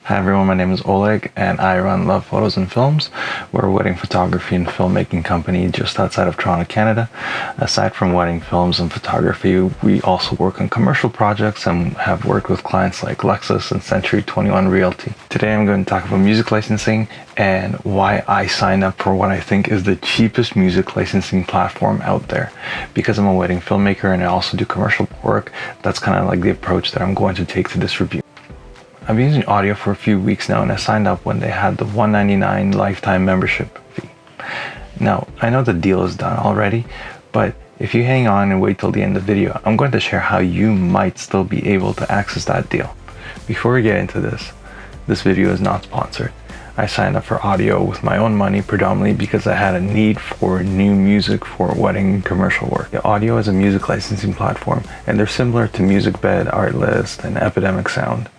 Hi everyone, my name is Oleg and I run Love Photos and Films. We're a wedding photography and filmmaking company just outside of Toronto, Canada. Aside from wedding films and photography, we also work on commercial projects and have worked with clients like Lexus and Century 21 Realty. Today I'm going to talk about music licensing and why I signed up for what I think is the cheapest music licensing platform out there. Because I'm a wedding filmmaker and I also do commercial work, that's kind of like the approach that I'm going to take to this review. I've been using Audiio for a few weeks now and I signed up when they had the $199 lifetime membership fee. Now, I know the deal is done already, but if you hang on and wait till the end of the video, I'm going to share how you might still be able to access that deal. Before we get into this video is not sponsored. I signed up for Audiio with my own money predominantly because I had a need for new music for wedding and commercial work. Audiio is a music licensing platform and they're similar to Musicbed, Artlist, and Epidemic Sound.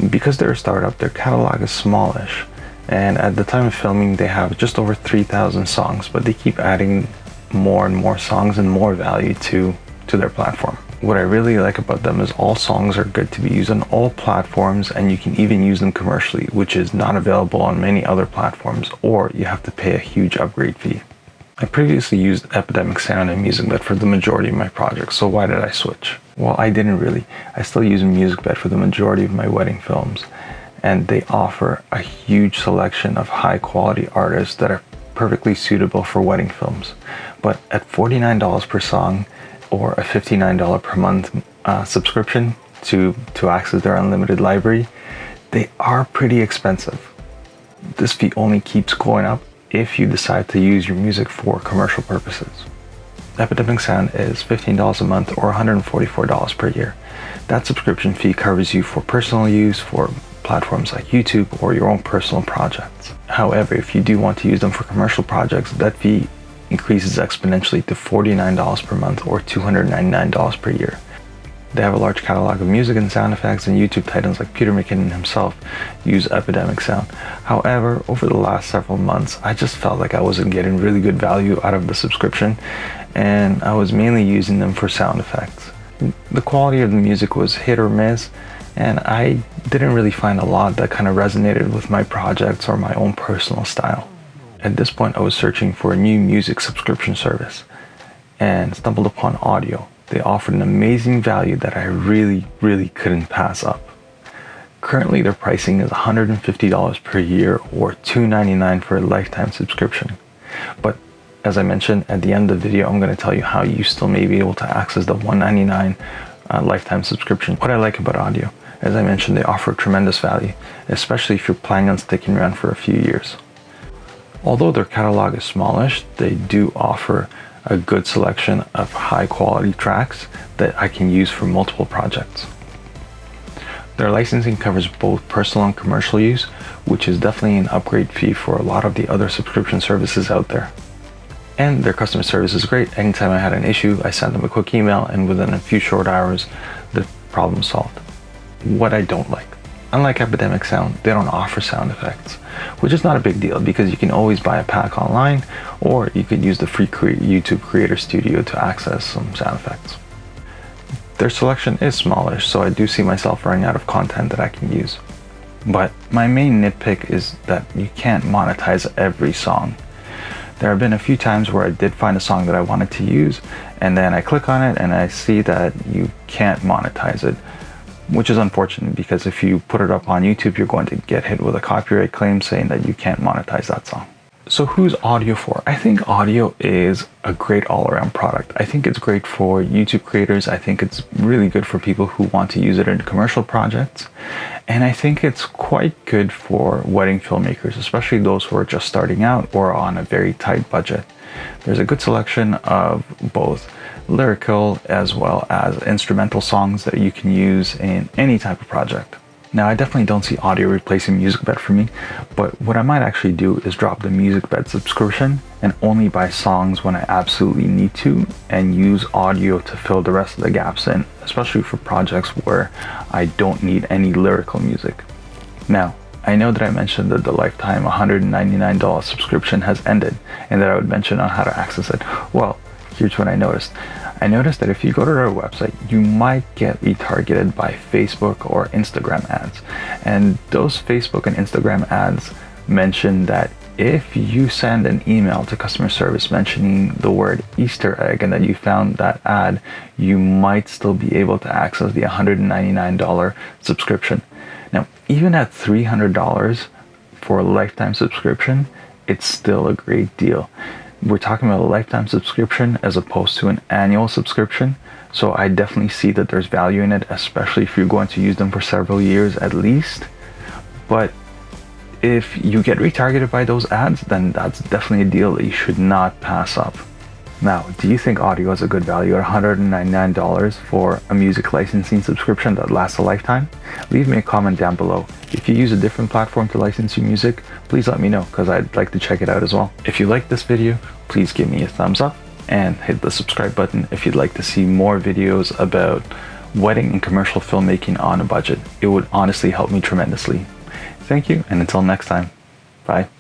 Because they're a startup, their catalog is smallish, and at the time of filming they have just over 3,000 songs, but they keep adding more and more songs and more value to their platform. What I really like about them is all songs are good to be used on all platforms, and you can even use them commercially, which is not available on many other platforms, or you have to pay a huge upgrade fee. I previously used Epidemic Sound and Musicbed for the majority of my projects, so why did I switch? Well, I didn't really. I still use Musicbed for the majority of my wedding films, and they offer a huge selection of high quality artists that are perfectly suitable for wedding films. But at $49 per song or a $59 per month subscription to access their unlimited library, they are pretty expensive. This fee only keeps going up if you decide to use your music for commercial purposes. Epidemic Sound is $15 a month or $144 per year. That subscription fee covers you for personal use for platforms like YouTube or your own personal projects. However, if you do want to use them for commercial projects, that fee increases exponentially to $49 per month or $299 per year. They have a large catalog of music and sound effects, and YouTube titans like Peter McKinnon himself use Epidemic Sound. However, over the last several months, I just felt like I wasn't getting really good value out of the subscription, and I was mainly using them for sound effects. The quality of the music was hit or miss, and I didn't really find a lot that kind of resonated with my projects or my own personal style. At this point, I was searching for a new music subscription service and stumbled upon Audiio. They offered an amazing value that I really couldn't pass up. Currently, their pricing is $150 per year or $299 for a lifetime subscription. But as I mentioned at the end of the video, I'm going to tell you how you still may be able to access the $199 lifetime subscription. What I like about Audiio, as I mentioned, they offer tremendous value, especially if you're planning on sticking around for a few years. Although their catalog is smallish, they do offer a good selection of high quality tracks that I can use for multiple projects. Their licensing covers both personal and commercial use, which is definitely an upgrade fee for a lot of the other subscription services out there. And their customer service is great. Anytime I had an issue, I sent them a quick email and within a few short hours, the problem solved. What I don't like, unlike Epidemic Sound, they don't offer sound effects, which is not a big deal because you can always buy a pack online, or you could use the free YouTube Creator Studio to access some sound effects. Their selection is smallish, so I do see myself running out of content that I can use. But my main nitpick is that you can't monetize every song. There have been a few times where I did find a song that I wanted to use, and then I click on it and I see that you can't monetize it, which is unfortunate because if you put it up on YouTube, you're going to get hit with a copyright claim saying that you can't monetize that song. So who's Audiio for? I think Audiio is a great all-around product. I think it's great for YouTube creators. I think it's really good for people who want to use it in commercial projects. And I think it's quite good for wedding filmmakers, especially those who are just starting out or on a very tight budget. There's a good selection of both lyrical as well as instrumental songs that you can use in any type of project. Now, I definitely don't see Audiio replacing Musicbed for me, but what I might actually do is drop the Musicbed subscription and only buy songs when I absolutely need to and use Audiio to fill the rest of the gaps in, especially for projects where I don't need any lyrical music. Now, I know that I mentioned that the lifetime $199 subscription has ended and that I would mention on how to access it. Well, here's what I noticed. I noticed that if you go to their website, you might get retargeted by Facebook or Instagram ads. And those Facebook and Instagram ads mention that if you send an email to customer service mentioning the word Easter egg and that you found that ad, you might still be able to access the $199 subscription. Now, even at $300 for a lifetime subscription, it's still a great deal. We're talking about a lifetime subscription as opposed to an annual subscription. So I definitely see that there's value in it, especially if you're going to use them for several years at least. But if you get retargeted by those ads, then that's definitely a deal that you should not pass up. Now, do you think Audiio is a good value at $199 for a music licensing subscription that lasts a lifetime? Leave me a comment down below. If you use a different platform to license your music, please let me know because I'd like to check it out as well. If you like this video, please give me a thumbs up and hit the subscribe button if you'd like to see more videos about wedding and commercial filmmaking on a budget. It would honestly help me tremendously. Thank you, and until next time, bye.